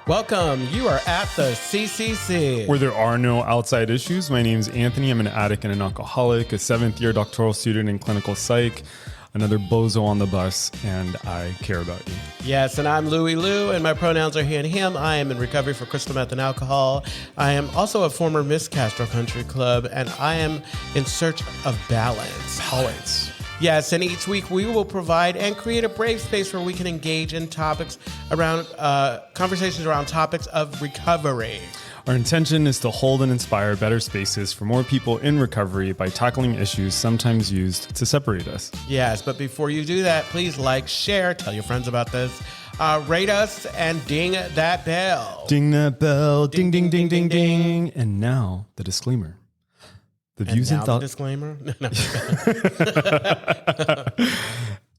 Welcome. You are at the CCC. Where there are no outside issues. My name is Anthony. I'm an addict and an alcoholic, a 7th-year doctoral student in clinical psych, another bozo on the bus, and I care about you. Yes, and I'm LouiLou, and my pronouns are he and him. I am in recovery for crystal meth and alcohol. I am also a former Miss Castro Country Club, and I am in search of balance. Balance. Yes, and each week we will provide and create a brave space where we can engage in topics around, conversations around topics of recovery. Our intention is to hold and inspire better spaces for more people in recovery by tackling issues sometimes used to separate us. Yes, but before you do that, please like, share, tell your friends about this, rate us, and ding that bell. Ding that bell, ding, ding, ding, ding, ding. And now, the disclaimer. The views and thoughts. Disclaimer?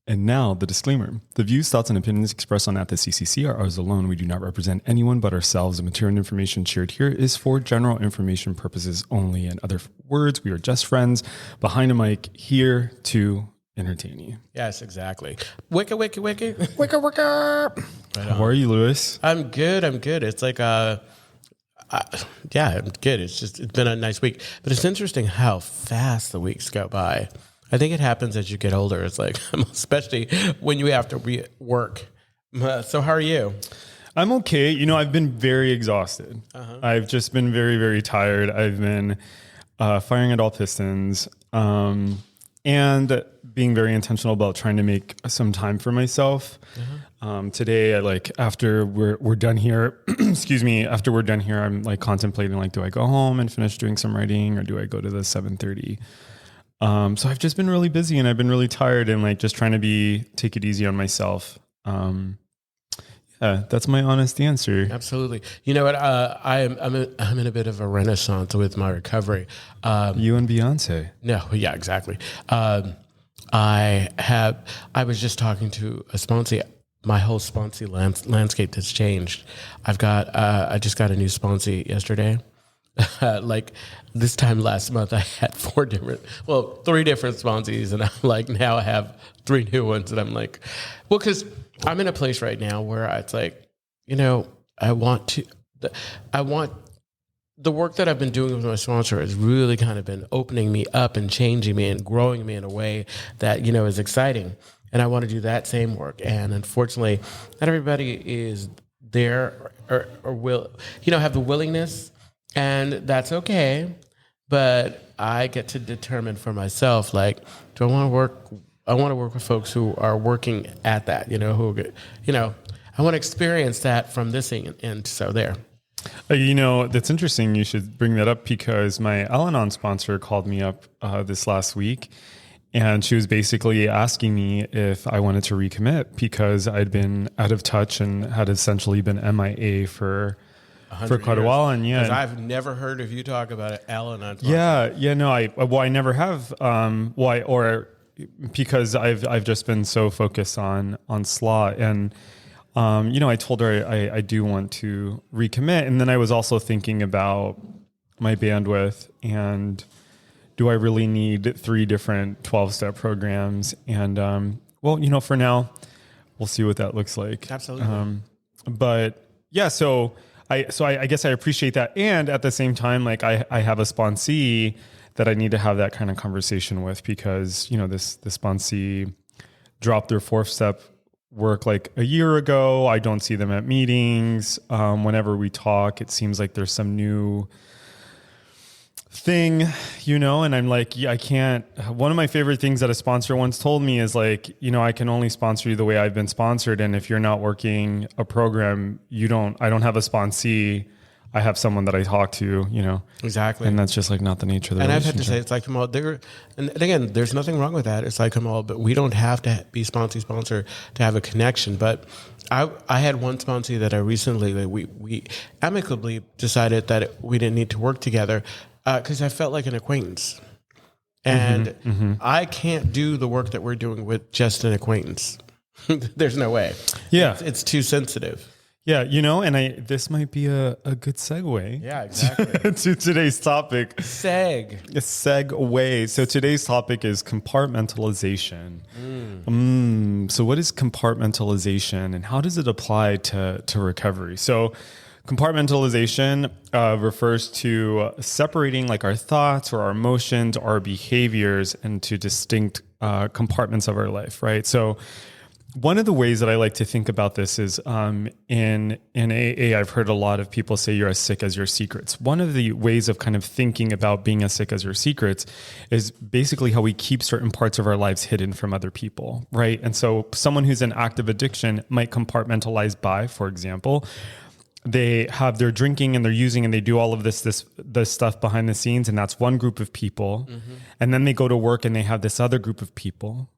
And now, the disclaimer. The views, thoughts, and opinions expressed on At the CCC are ours alone. We do not represent anyone but ourselves. The material and information shared here is for general information purposes only. In other words, we are just friends behind a mic here to entertain you. Yes, exactly. Wicka, wicka, wicka. Wicka, wicka. How are you, Lewis? I'm good. It's like, yeah, I'm good. It's been a nice week. But it's interesting how fast the weeks go by. I think it happens as you get older. It's like, especially when you have to work. So how are you? I'm okay. You know, I've been very exhausted. I've just been very, very tired. I've been firing at all pistons and being very intentional about trying to make some time for myself. Today, after we're done here, excuse me, after we're done here, I'm like contemplating, like, do I go home and finish doing some writing or do I go to the 7:30? So I've just been really busy and I've been really tired and like just trying to take it easy on myself. Yeah, that's my honest answer. Absolutely. You know what? I'm in a bit of a renaissance with my recovery. You and Beyonce. No, yeah, exactly. I was just talking to a sponsee. My whole sponsee landscape has changed. I just got a new sponsee yesterday. Like this time last month, I had 3 different sponsees, and I'm like, now I have 3 new ones, and I'm like, well, because I'm in a place right now where it's like, you know, I want the work that I've been doing with my sponsor has really kind of been opening me up and changing me and growing me in a way that, you know, is exciting. And I want to do that same work. And unfortunately, not everybody is there or will, you know, have the willingness, and that's okay. But I get to determine for myself, like, do I want to work? I want to work with folks who are working at that, you know, I want to experience that from this thing. And so there. You know, that's interesting. You should bring that up because my Al-Anon sponsor called me up this last week, and she was basically asking me if I wanted to recommit because I'd been out of touch and had essentially been MIA for quite a while. And yeah, because I've never heard of you talk about it, Al-Anon sponsor. Yeah, no, I never have. Because I've just been so focused on SLA, and you know, I told her I do want to recommit, and then I was also thinking about my bandwidth and do I really need 3 different 12-step programs? And well, you know, for now, we'll see what that looks like. Absolutely. But yeah, so I guess I appreciate that, and at the same time, like I have a sponsee that I need to have that kind of conversation with because, you know, this sponsee dropped their 4th-step work like a year ago. I don't see them at meetings. Whenever we talk, it seems like there's some new thing, you know, and I'm like, yeah, I can't. One of my favorite things that a sponsor once told me is like, you know, I can only sponsor you the way I've been sponsored. And if you're not working a program, I don't have a sponsee. I have someone that I talk to, you know. Exactly. And that's just like not the nature of the And relationship. I've had to say, it's like, Kamal, and again, there's nothing wrong with that. It's like, Kamal, but we don't have to be sponsor to have a connection. But I had one sponsee that I recently, we amicably decided that we didn't need to work together because I felt like an acquaintance. And I can't do the work that we're doing with just an acquaintance. There's no way. Yeah. It's too sensitive. Yeah, and this might be a good segue. Yeah, exactly. to today's topic. Seg. A segue. So today's topic is compartmentalization. So what is compartmentalization and how does it apply to recovery? So compartmentalization refers to separating like our thoughts or our emotions, our behaviors into distinct compartments of our life, right? So one of the ways that I like to think about this is in AA, I've heard a lot of people say you're as sick as your secrets. One of the ways of kind of thinking about being as sick as your secrets is basically how we keep certain parts of our lives hidden from other people, right? And so someone who's in active addiction might compartmentalize by, for example, they have their drinking and they're using and they do all of this stuff behind the scenes, and that's one group of people. And then they go to work and they have this other group of people.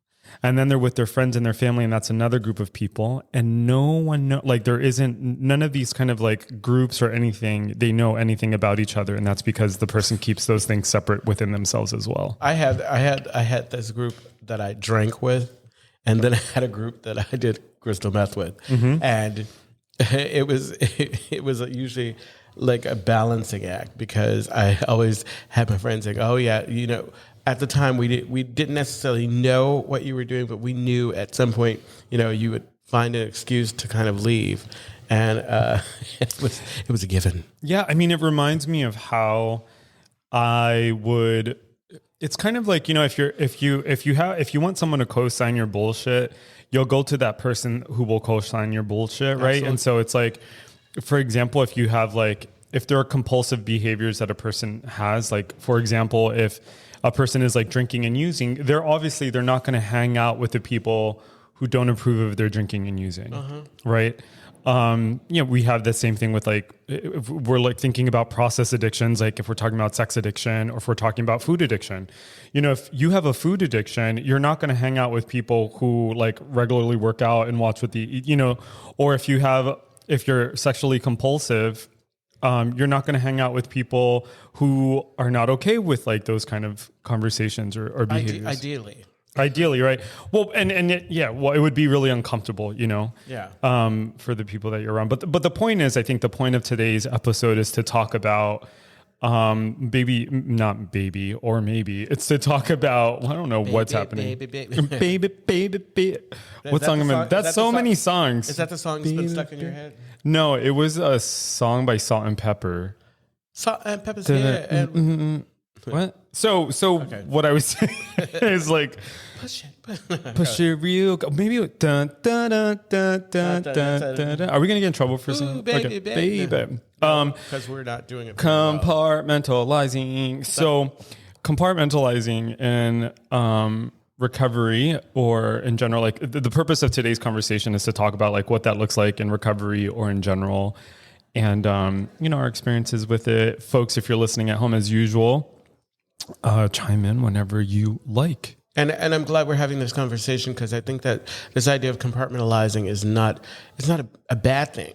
And then they're with their friends and their family, and that's another group of people. And no one none of these kind of like groups or anything, they know anything about each other. And that's because the person keeps those things separate within themselves as well. I had this group that I drank with, and then I had a group that I did crystal meth with. And it was usually like a balancing act, because I always had my friends saying, oh yeah, at the time we didn't necessarily know what you were doing, but we knew at some point, you would find an excuse to kind of leave. And it was a given. Yeah. I mean, it reminds me of how it's kind of like, if you want someone to co-sign your bullshit, you'll go to that person who will co-sign your bullshit. Right. Absolutely. And so it's like, for example, if there are compulsive behaviors that a person has, like, for example, if a person is like drinking and using, they're not going to hang out with the people who don't approve of their drinking and using. Right. We have the same thing with like, if we're like thinking about process addictions, like if we're talking about sex addiction or if we're talking about food addiction, if you have a food addiction, you're not going to hang out with people who like regularly work out and watch what they eat, or if you're sexually compulsive, you're not going to hang out with people who are not okay with like those kind of conversations or behaviors. Ideally, right? Well, it would be really uncomfortable, Yeah. For the people that you're around. But the point is, I think the point of today's episode is to talk about maybe it's to talk about, I don't know what's happening. Baby. What song am I? That's so many songs. Is that the song that's been stuck in your head? No, it was a song by Salt and Pepper. Salt and Pepper's here. What? So okay. What I was saying is like push it real. Maybe dun, dun, dun, dun, dun, dun, dun. Are we gonna get in trouble for saying baby? Because we're not doing it. Compartmentalizing. So compartmentalizing and recovery, or in general, like the purpose of today's conversation is to talk about like what that looks like in recovery or in general, and our experiences with it. Folks, if you're listening at home, as usual, chime in whenever you like. And I'm glad we're having this conversation, because I think that this idea of compartmentalizing is not a bad thing.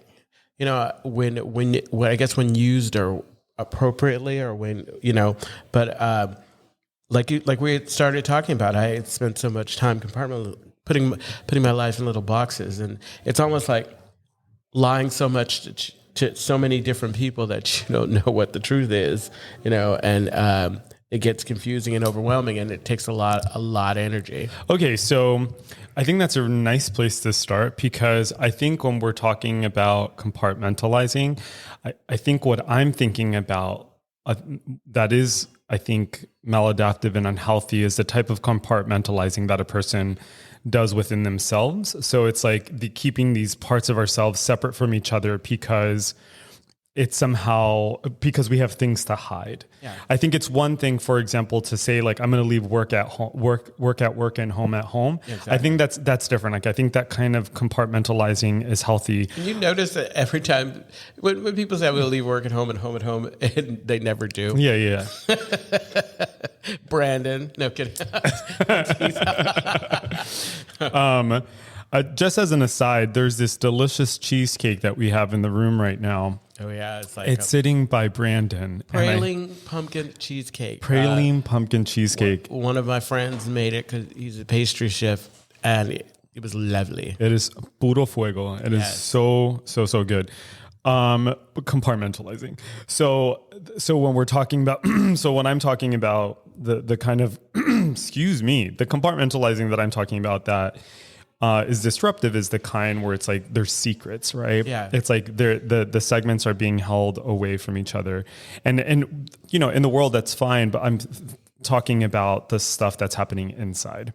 When used or appropriately, or but like we had started talking about, I had spent so much time putting my life in little boxes, and it's almost like lying so much to so many different people that you don't know what the truth is, and it gets confusing and overwhelming, and it takes a lot of energy. Okay, so I think that's a nice place to start, because I think when we're talking about compartmentalizing, I think what I'm thinking about that is, I think, maladaptive and unhealthy is the type of compartmentalizing that a person does within themselves. So it's like keeping these parts of ourselves separate from each other because we have things to hide. Yeah. I think it's one thing, for example, to say like, I'm going to leave work at home, work at work and home at home. Yeah, exactly. I think that's different. Like, I think that kind of compartmentalizing is healthy. And you notice that every time when people say I'm going to leave work at home and home at home, and they never do. Yeah. Brandon, no kidding. Just as an aside, there's this delicious cheesecake that we have in the room right now. Oh yeah, it's sitting by Brandon. Praline pumpkin cheesecake. Praline pumpkin cheesecake. One of my friends made it because he's a pastry chef, and It was lovely. It is puro fuego. It is so good. Compartmentalizing. So when we're talking about, so when I'm talking about the kind of, excuse me, the compartmentalizing that I'm talking about that is disruptive is the kind where it's like there's secrets, right? Yeah. It's like the segments are being held away from each other, and you know, in the world that's fine, but I'm talking about the stuff that's happening inside.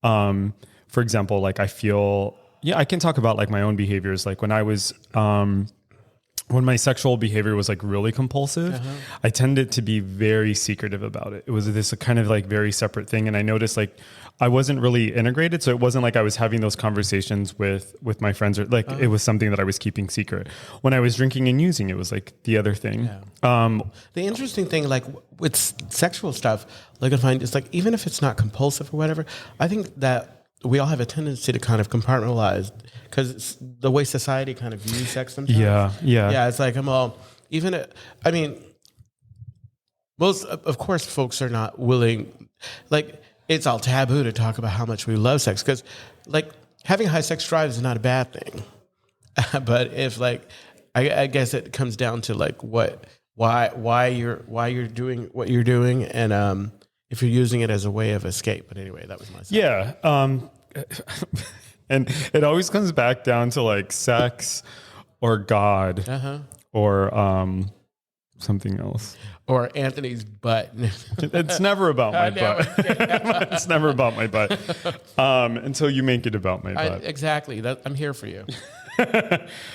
For example, like I can talk about like my own behaviors. Like when I was, when my sexual behavior was like really compulsive, I tended to be very secretive about it. It was this kind of like very separate thing. And I noticed like I wasn't really integrated. So it wasn't like I was having those conversations with my friends, or like it was something that I was keeping secret. When I was drinking and using, it was like the other thing. Yeah. The interesting thing, like with sexual stuff, like I find it's like, even if it's not compulsive or whatever, I think that we all have a tendency to kind of compartmentalize because it's the way society kind of views sex sometimes. Yeah. It's like, most, of course, folks are not willing, like, it's all taboo to talk about how much we love sex because, like, having high sex drive is not a bad thing. But if, like, I guess it comes down to, like, why you're doing what you're doing and, if you're using it as a way of escape. But anyway, that was my side. Yeah. And it always comes back down to like sex or God or something else. Or Anthony's butt. It's never about my butt. It's never about my butt. Until you make it about my butt. Exactly. I'm here for you.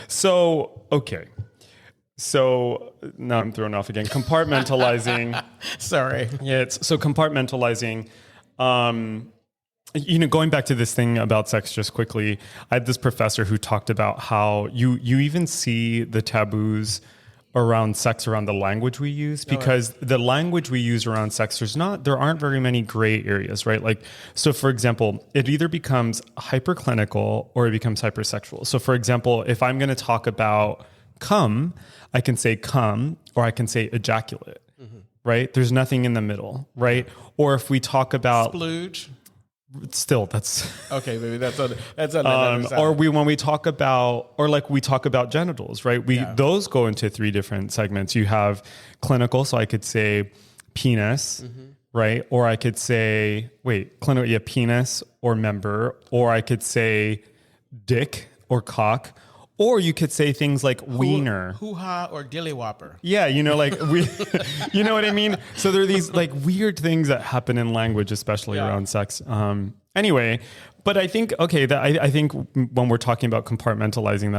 So, okay. So now I'm thrown off again. Compartmentalizing. Sorry. Yeah. So compartmentalizing. You know, going back to this thing about sex just quickly, I had this professor who talked about how you even see the taboos around sex around the language we use, because the language we use around sex, there aren't very many gray areas, right? Like, so for example, it either becomes hyperclinical or it becomes hypersexual. So for example, if I'm going to talk about come, I can say come, or I can say ejaculate, right? There's nothing in the middle, right? Or if we talk about splooge, still that's okay. Maybe that's on or when we talk about, or like we talk about genitals, right? Those go into three different segments. You have clinical, so I could say penis, right? Or I could say clinical, penis or member, or I could say dick or cock. Or you could say things like wiener, hoo-ha, or dilly whopper. Yeah, you know, like you know what I mean? So there are these like weird things that happen in language, especially around sex. Anyway, but I think, I think when we're talking about compartmentalizing,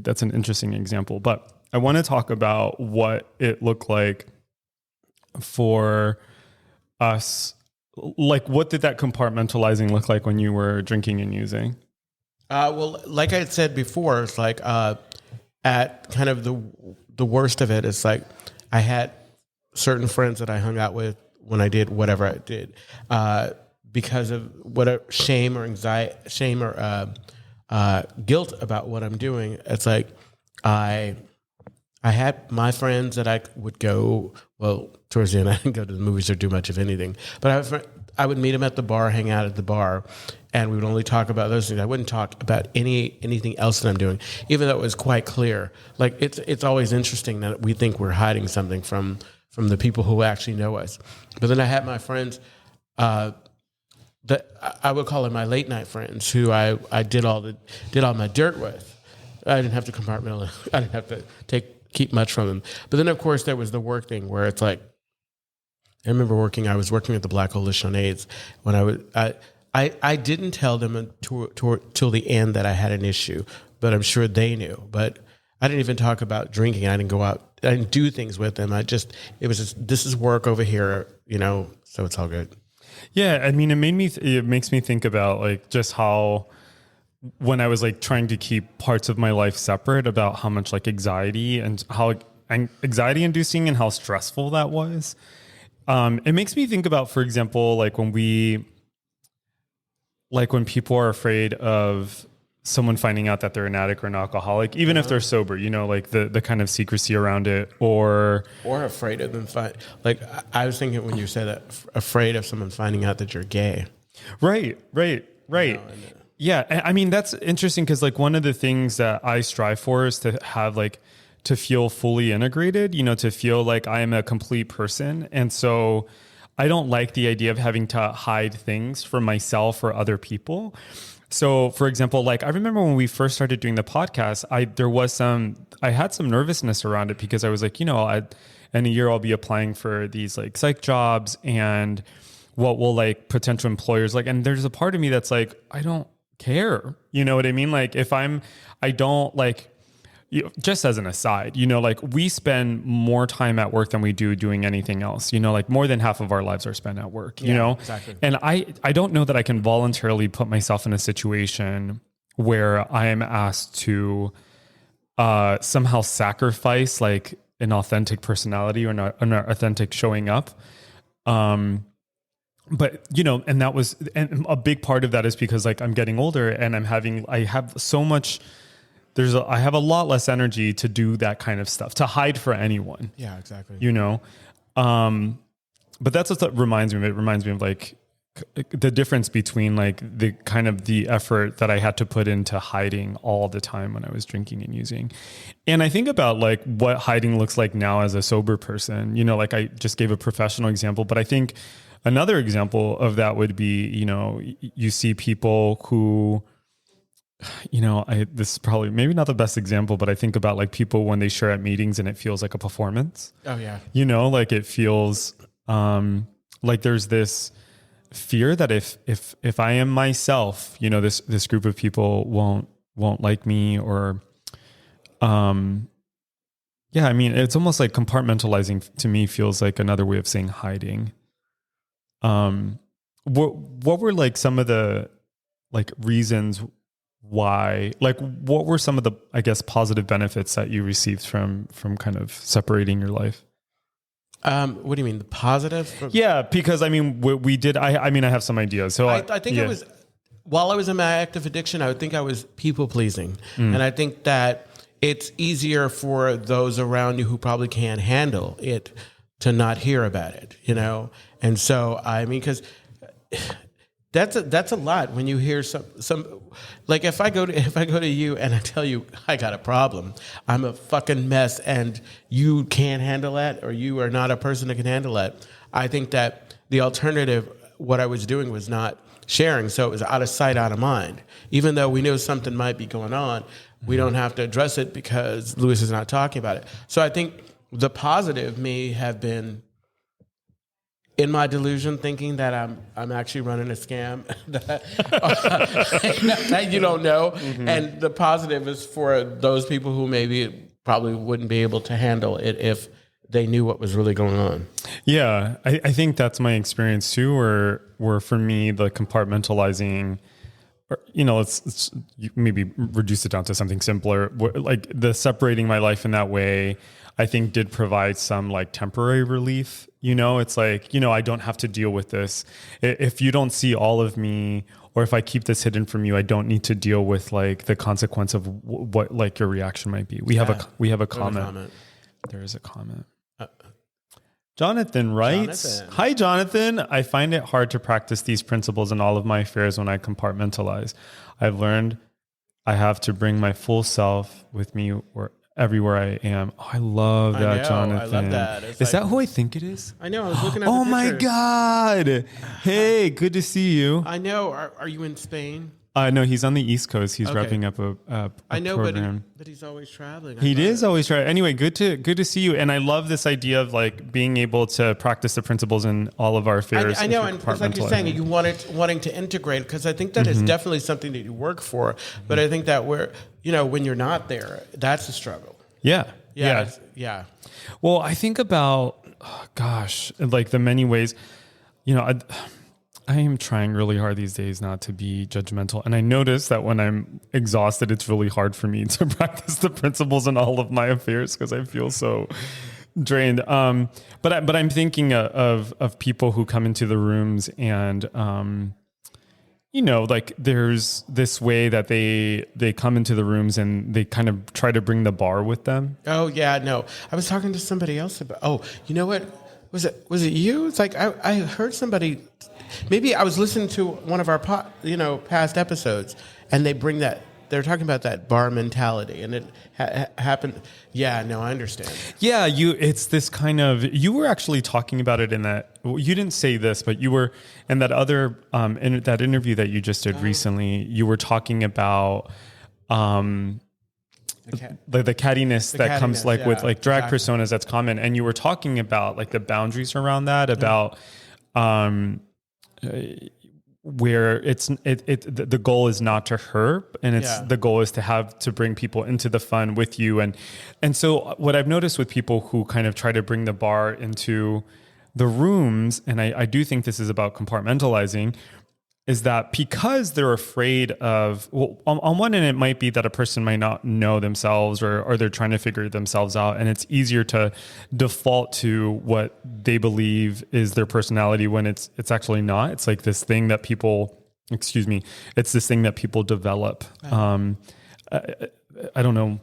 that's an interesting example. But I want to talk about what it looked like for us. Like, what did that compartmentalizing look like when you were drinking and using? Well, like I had said before, it's like at kind of the worst of it, it's like I had certain friends that I hung out with when I did whatever I did because of whatever shame or guilt about what I'm doing. It's like I had my friends that I would go, well, towards the end, I didn't go to the movies or do much of anything, but I would meet them at the bar, hang out at the bar, and we would only talk about those things. I wouldn't talk about anything else that I'm doing, even though it was quite clear. Like it's always interesting that we think we're hiding something from the people who actually know us. But then I had my friends that I would call them my late night friends, who I did all my dirt with. I didn't have to compartmentalize. I didn't have to keep much from them. But then, of course, there was the work thing where it's like, I remember I was working at the Black Coalition on AIDS when I didn't tell them till the end that I had an issue, but I'm sure they knew. But I didn't even talk about drinking. I didn't go out. I didn't do things with them. It was just, this is work over here, so it's all good. Yeah. I mean, it makes me think about like just how, when I was like trying to keep parts of my life separate, about how much like anxiety and how anxiety inducing and how stressful that was. It makes me think about, for example, like when people are afraid of someone finding out that they're an addict or an alcoholic, even if they're sober, like the kind of secrecy around it, or afraid of them like I was thinking when you said that, afraid of someone finding out that you're gay. Right. Right. Yeah. I mean, that's interesting because like one of the things that I strive for is to have like, to feel fully integrated, to feel like I am a complete person. And so I don't like the idea of having to hide things from myself or other people. So for example, like I remember when we first started doing the podcast, I had some nervousness around it because I was like, in a year I'll be applying for these like psych jobs and what will like potential employers like, and there's a part of me that's like, I don't care. You know what I mean? Like I don't like, just as an aside, like we spend more time at work than we do doing anything else, like more than half of our lives are spent at work, Exactly. And I don't know that I can voluntarily put myself in a situation where I am asked to somehow sacrifice like an authentic personality or an authentic showing up. But, and a big part of that is because like I'm getting older and I have so much, I have a lot less energy to do that kind of stuff, to hide for anyone. Yeah, exactly. But that's what reminds me of it. It reminds me of like the difference between like the kind of the effort that I had to put into hiding all the time when I was drinking and using. And I think about like what hiding looks like now as a sober person, like I just gave a professional example, but I think another example of that would be, you see people who, this is probably maybe not the best example, but I think about like people when they share at meetings and it feels like a performance. Oh yeah. Like it feels like there's this fear that if I am myself, this group of people won't like me or, I mean, it's almost like compartmentalizing to me feels like another way of saying hiding. What were like some of the like reasons why, like what were some of the, I guess, positive benefits that you received from kind of separating your life? What do you mean, the positive? Yeah, because I mean, we did, I mean, I have some ideas. So I think it was, while I was in my active addiction, I would think I was people pleasing. And I think that it's easier for those around you who probably can't handle it to not hear about it, And so, I mean, because that's a lot when you hear some like if I go to you and I tell you I got a problem, I'm a fucking mess, and you can't handle that, or you are not a person that can handle that. I think that the alternative, what I was doing was not sharing, so it was out of sight, out of mind. Even though we knew something might be going on, we don't have to address it because Louis is not talking about it. So I think the positive may have been in my delusion, thinking that I'm actually running a scam that you don't know. Mm-hmm. And the positive is for those people who maybe probably wouldn't be able to handle it if they knew what was really going on. Yeah, I think that's my experience too, where for me, the compartmentalizing, let's maybe reduce it down to something simpler. Like the separating my life in that way, I think did provide some like temporary relief. It's like, I don't have to deal with this. If you don't see all of me, or if I keep this hidden from you, I don't need to deal with like the consequence of what like your reaction might be. We have a comment. There is a comment. Jonathan writes, Jonathan. Hi, Jonathan. I find it hard to practice these principles in all of my affairs when I compartmentalize. I've learned I have to bring my full self with me everywhere I am. Oh, I love that, Jonathan. I love that. Is that who I think it is? I know. I was looking at Oh the my pictures. God. Hey, good to see you. I know. Are you in Spain? No, he's on the East Coast. He's wrapping up a I know, program. but he's always traveling. He is always traveling. Anyway, good to see you. And I love this idea of like being able to practice the principles in all of our affairs. I know, and it's like you're saying, you wanting to integrate, because I think that is definitely something that you work for. But I think that when you're not there, that's a struggle. Yeah. Well, I think about, like the many ways, I am trying really hard these days not to be judgmental. And I notice that when I'm exhausted, it's really hard for me to practice the principles in all of my affairs because I feel so drained. But I'm thinking of people who come into the rooms and, like there's this way that they come into the rooms and they kind of try to bring the bar with them. Oh yeah, no. I was talking to somebody else about, you know what? Was it you? It's like, I heard somebody maybe I was listening to one of our past episodes, and they're talking about that bar mentality, and it happened. Yeah, no, I understand. Yeah, it's this kind of, you were actually talking about it in that, you didn't say this, but you were in that other, in that interview that you just did recently, you were talking about, the cattiness that comes like with like drag personas, that's common. And you were talking about like the boundaries around that, about, where the goal is not to hurt, and the goal is to bring people into the fun with you. And so what I've noticed with people who kind of try to bring the bar into the rooms, and I do think this is about compartmentalizing, is that because they're afraid of, well, on one end, it might be that a person might not know themselves, or they're trying to figure themselves out. And it's easier to default to what they believe is their personality when it's actually not. It's like this thing that it's this thing that people develop. I don't know.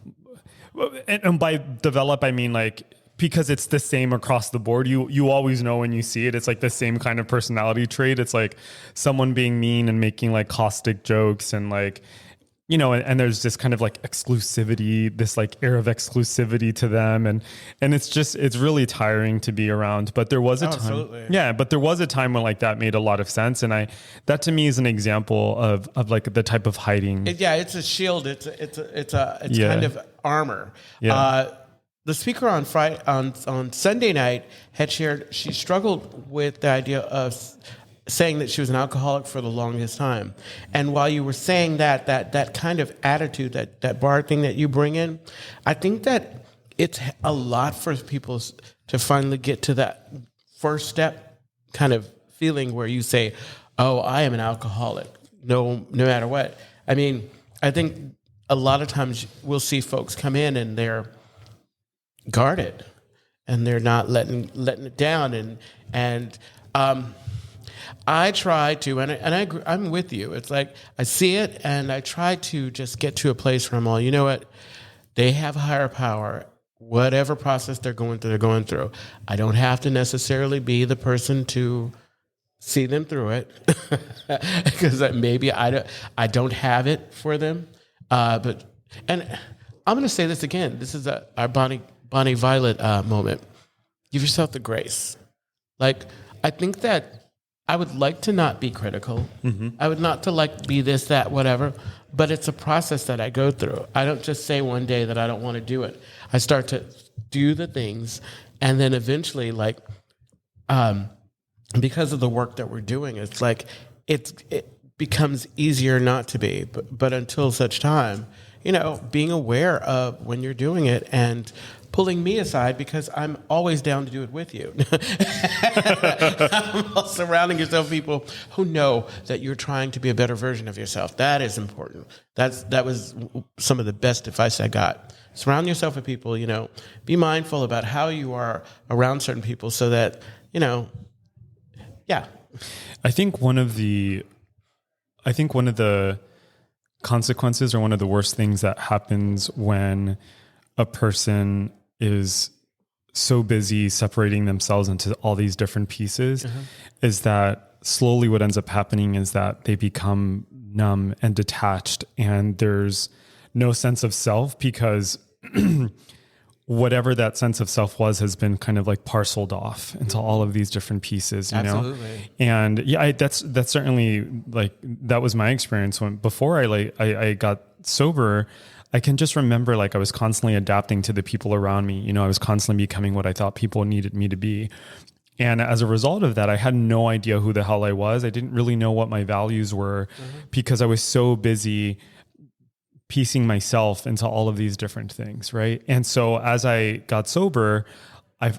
And by develop, I mean like, because it's the same across the board. You always know when you see it. It's like the same kind of personality trait. It's like someone being mean and making like caustic jokes, and like, you know, and there's this kind of like exclusivity, this like air of exclusivity to them. And it's really tiring to be around. But there was a time. Absolutely. Yeah, but there was a time when like that made a lot of sense. And that to me is an example of like the type of hiding. It's a shield. It's kind of armor. Yeah. The speaker on Sunday night had shared she struggled with the idea of saying that she was an alcoholic for the longest time. And while you were saying that kind of attitude, that bar thing that you bring in, I think that it's a lot for people to finally get to that first step kind of feeling where you say, oh, I am an alcoholic, no matter what. I mean, I think a lot of times we'll see folks come in and they're guarded, and they're not letting it down, and I try to, and I'm with you. It's like I see it, and I try to just get to a place where I'm all, you know what, they have a higher power. Whatever process they're going through. I don't have to necessarily be the person to see them through it, because maybe I don't have it for them. But I'm going to say this again. This is our Bonnie Violet moment. Give yourself the grace. Like, I think that I would like to not be critical. Mm-hmm. I would not to like be this, that, whatever. But it's a process that I go through. I don't just say one day that I don't want to do it. I start to do the things, and then eventually, like, because of the work that we're doing, it's like it becomes easier not to be. But until such time, you know, being aware of when you're doing it and pulling me aside, because I'm always down to do it with you. Surrounding yourself with people who know that you're trying to be a better version of yourself. That is important. That was some of the best advice I got. Surround yourself with people, you know, be mindful about how you are around certain people so that, you know, yeah. I think one of the consequences, or one of the worst things that happens when a person is so busy separating themselves into all these different pieces, is that slowly what ends up happening is that they become numb and detached, and there's no sense of self, because whatever that sense of self was has been kind of like parceled off into all of these different pieces, you know? And yeah, that's certainly, like, that was my experience before I got sober. I can just remember, like, I was constantly adapting to the people around me. You know, I was constantly becoming what I thought people needed me to be. And as a result of that, I had no idea who the hell I was. I didn't really know what my values were, because I was so busy piecing myself into all of these different things, right? And so as I got sober,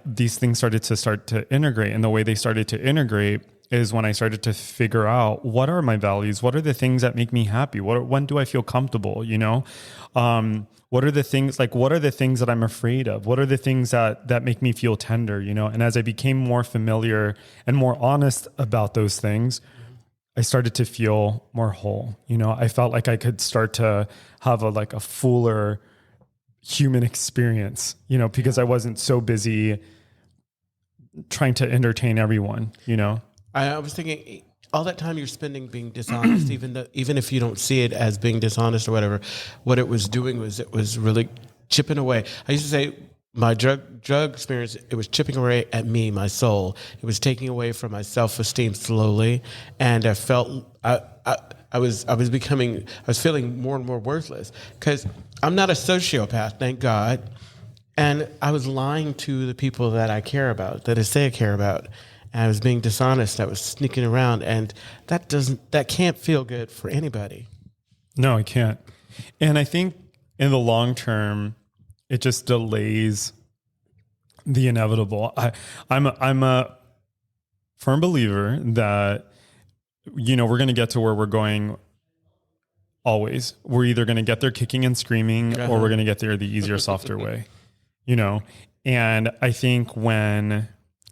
these things started to integrate. And the way they started to integrate is when I started to figure out, what are my values? What are the things that make me happy? When do I feel comfortable? You know, what are the things that I'm afraid of? What are the things that make me feel tender? You know, and as I became more familiar and more honest about those things, I started to feel more whole. You know, I felt like I could start to have a fuller human experience, you know, because I wasn't so busy trying to entertain everyone, you know? I was thinking, all that time you're spending being dishonest, even if you don't see it as being dishonest or whatever, what it was doing was it was really chipping away. I used to say my drug experience, it was chipping away at me, my soul. It was taking away from my self-esteem slowly, and I felt I was feeling more and more worthless because I'm not a sociopath, thank God, and I was lying to the people that I care about, that I say I care about. And I was being dishonest. I was sneaking around, and that can't feel good for anybody. No, it can't. And I think in the long term, it just delays the inevitable. I'm a firm believer that, we're going to get to where we're going always. We're either going to get there kicking and screaming, or we're going to get there the easier, softer way, And I think when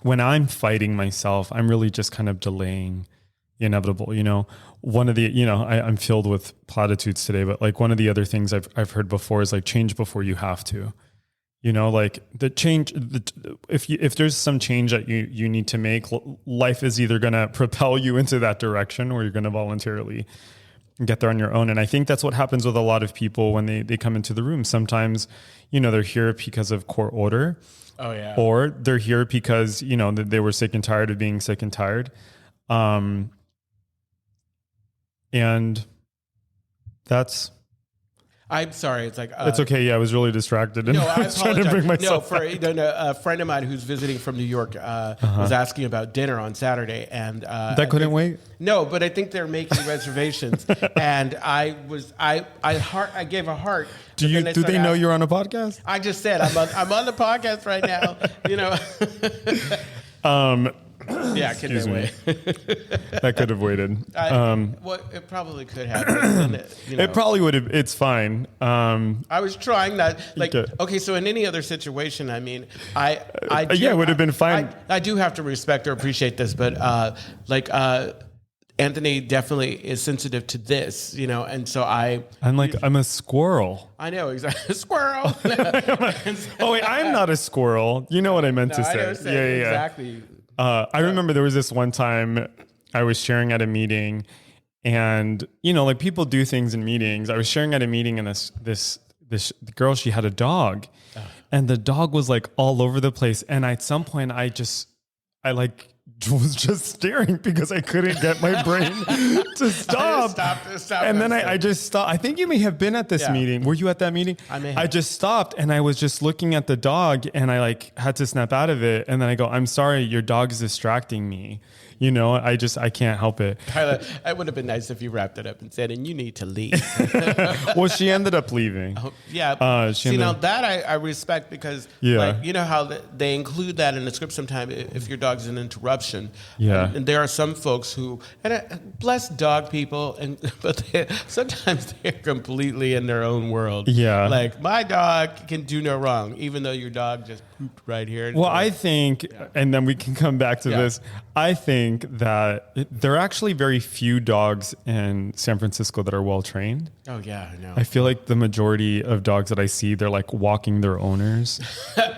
I'm fighting myself, I'm really just kind of delaying the inevitable. One of the, I'm filled with platitudes today, but like one of the other things I've heard before is like change before you have to. Like the change. If there's some change that you need to make, life is either going to propel you into that direction, or you're going to voluntarily get there on your own. And I think that's what happens with a lot of people when they come into the room. Sometimes, they're here because of court order. Oh yeah. Or they're here because, they were sick and tired of being sick and tired. And that's... I'm sorry. It's like... it's okay. Yeah, I was really distracted. And no, I was trying to bring myself a friend of mine who's visiting from New York was asking about dinner on Saturday. And that couldn't wait? No, but I think they're making reservations. And I gave a heart. Do they know you're on a podcast? I just said, I'm on the podcast right now. Yeah, excuse me. That could have waited. It probably could have. It probably would have. It's fine. I was trying that. Okay, so in any other situation, I mean, it would have been fine. I do have to respect or appreciate this, but Anthony definitely is sensitive to this, and so I'm a squirrel. I know, exactly. Squirrel. Oh, wait, I'm not a squirrel. You know what I meant to say. Yeah. Exactly. I remember there was this one time I was sharing at a meeting, and people do things in meetings. I was sharing at a meeting, and this girl, she had a dog, and the dog was like all over the place. And at some point, I was just staring because I couldn't get my brain to stop. Stop. And then I just stopped. I think you may have been at this meeting. Were you at that meeting? I may have. I just stopped, and I was just looking at the dog, and I had to snap out of it. And then I go, I'm sorry, your dog is distracting me. I can't help it. Kyla, it would have been nice if you wrapped it up and said, and you need to leave. Well, she ended up leaving. Yeah. That I respect because, how they include that in the script sometimes if your dog's an interruption. Yeah. And there are some folks who, bless dog people, but sometimes they're completely in their own world. Yeah. Like, my dog can do no wrong, even though your dog just pooped right here. Well, I think, and then we can come back to this, I think that there are actually very few dogs in San Francisco that are well trained. Oh yeah, I know. I feel like the majority of dogs that I see, they're like walking their owners.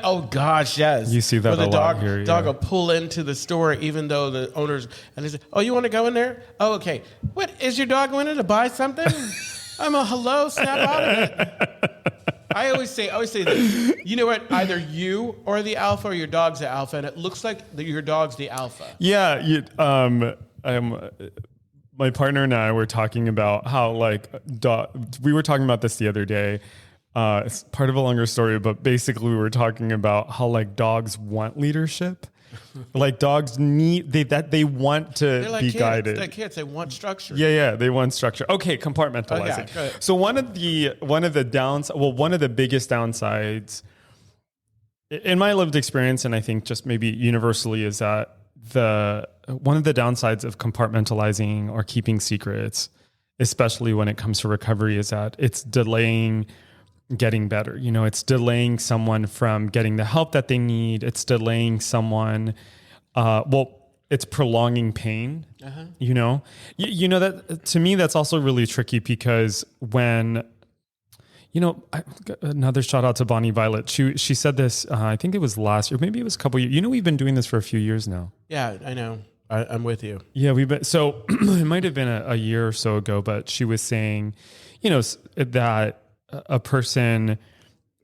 Oh gosh, yes. You see that a lot here. Dog will pull into the store even though the owners, and they say, "Oh, you want to go in there? Oh, okay. What is your dog going in to buy something?" I'm a hello, snap out of it. I always say this. You know what? Either you are the alpha or your dog's the alpha, and it looks like your dog's the alpha. Yeah. My partner and I were talking about how we were talking about this the other day. It's part of a longer story, but basically we were talking about how dogs want leadership. Dogs they want to be guided. They're like kids. They want structure. Yeah, they want structure. Okay, compartmentalizing. Okay, so one of the biggest downsides in my lived experience, and I think just maybe universally, is that one of the downsides of compartmentalizing or keeping secrets, especially when it comes to recovery, is that it's delaying getting better. It's delaying someone from getting the help that they need. It's delaying someone. It's prolonging pain. That to me, that's also really tricky because when, another shout out to Bonnie Violet. She said this, I think it was last year, maybe it was a couple years. We've been doing this for a few years now. Yeah, I know. I'm with you. Yeah, we've been, so it might have been a year or so ago, but she was saying, that a person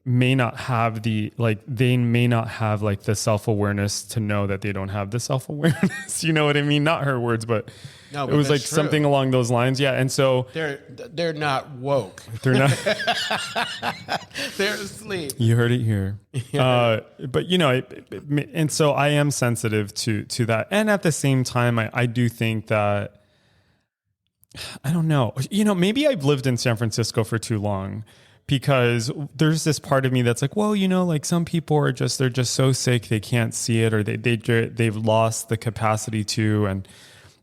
may not have they may not have like the self-awareness to know that they don't have the self-awareness. You know what I mean? Not her words, but No, it but was like that's true. something along those lines. Yeah. And so They're not woke. they're not, They're asleep. you heard it here. But and so I am sensitive to that. And at the same time, I do think that, I don't know, maybe I've lived in San Francisco for too long, because there's this part of me that's like, well, like some people they're just so sick they can't see it, or they've lost the capacity and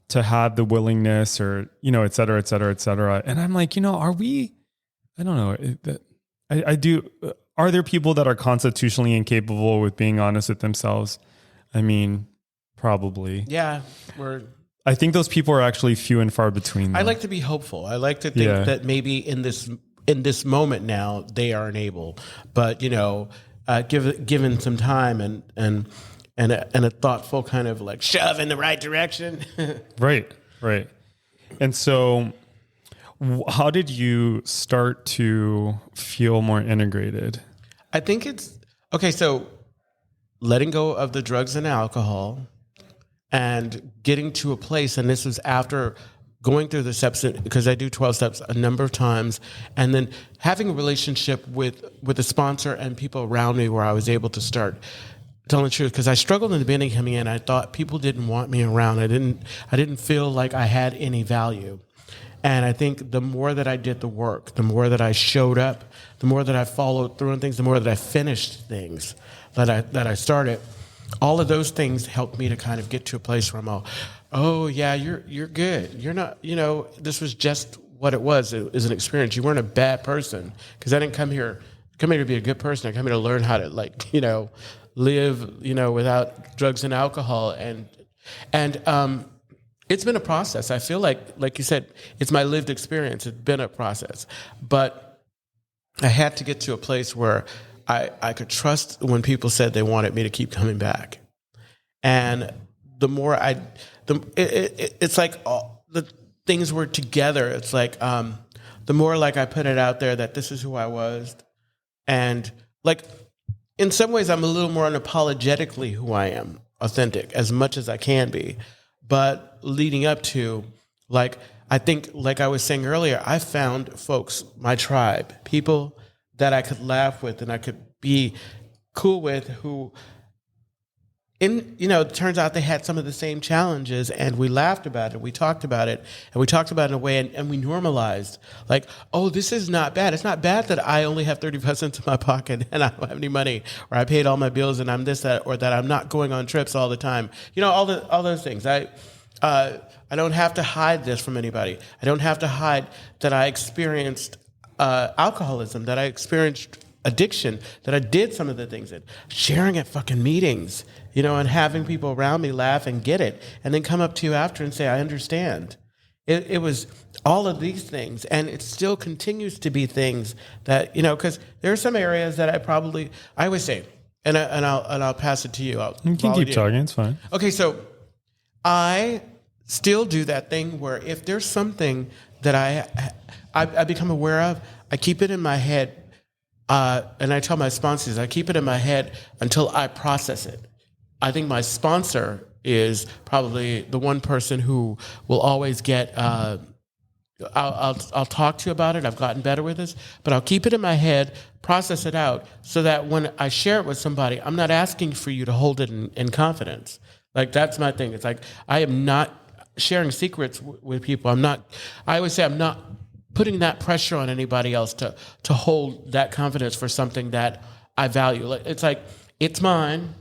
to have the willingness, or et cetera, et cetera, et cetera. And I'm like, are we? I don't know. I do. Are there people that are constitutionally incapable with being honest with themselves? I mean, probably. Yeah, I think those people are actually few and far between. I like to be hopeful. I like to think that maybe in this moment now they aren't able, but given some time and a thoughtful kind of like shove in the right direction. Right. And so how did you start to feel more integrated? I think it's okay. So letting go of the drugs and alcohol and getting to a place, and this was after going through the steps, because I do 12 steps a number of times, and then having a relationship with a sponsor and people around me where I was able to start telling the truth, because I struggled in the beginning coming in. I thought people didn't want me around. I didn't feel like I had any value. And I think the more that I did the work, the more that I showed up, the more that I followed through on things, the more that I finished things that I started, all of those things helped me to kind of get to a place where I'm all, oh yeah, you're good. You're not, this was just what it was. It was an experience. You weren't a bad person, because I didn't come here to be a good person. I come here to learn how to live, without drugs and alcohol. And it's been a process. I feel like you said, it's my lived experience. It's been a process, but I had to get to a place where I could trust when people said they wanted me to keep coming back. And the more it's like all the things were together. It's like, the more like I put it out there that this is who I was. And like, in some ways I'm a little more unapologetically who I am, authentic as much as I can be. But leading up to, like, I think, like I was saying earlier, I found folks, my tribe, people that I could laugh with and I could be cool with, who, it turns out they had some of the same challenges, and we laughed about it, we talked about it, and we talked about it in a way, and we normalized, like, oh, this is not bad. It's not bad that I only have 35 cents in my pocket and I don't have any money, or I paid all my bills and I'm this, that, or that I'm not going on trips all the time. All those things. I don't have to hide this from anybody. I don't have to hide that I experienced alcoholism, that I experienced addiction, that I did some of the things, that sharing at fucking meetings, and having people around me laugh and get it, and then come up to you after and say, I understand. It was all of these things, and it still continues to be things that, because there are some areas that I always say, and I'll pass it to you. You can keep talking, it's fine. Okay, so I still do that thing where if there's something that I become aware of, I keep it in my head, and I tell my sponsors, I keep it in my head until I process it. I think my sponsor is probably the one person who will always get, I'll talk to you about it, I've gotten better with this, but I'll keep it in my head, process it out, so that when I share it with somebody, I'm not asking for you to hold it in confidence. Like, that's my thing. It's like, I am not sharing secrets with people. I always say I'm not putting that pressure on anybody else to hold that confidence for something that I value. It's like, it's mine.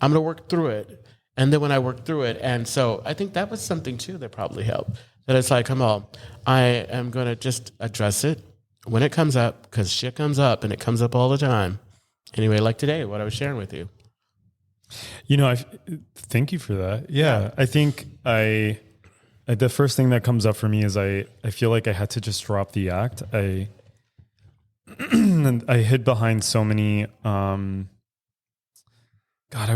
I'm going to work through it. And then when I work through it, and so I think that was something too that probably helped. That it's like, I am going to just address it when it comes up, because shit comes up, and it comes up all the time. Anyway, like today, what I was sharing with you. Thank you for that. Yeah. I think the first thing that comes up for me is I feel like I had to just drop the act. I hid behind so many, kind God,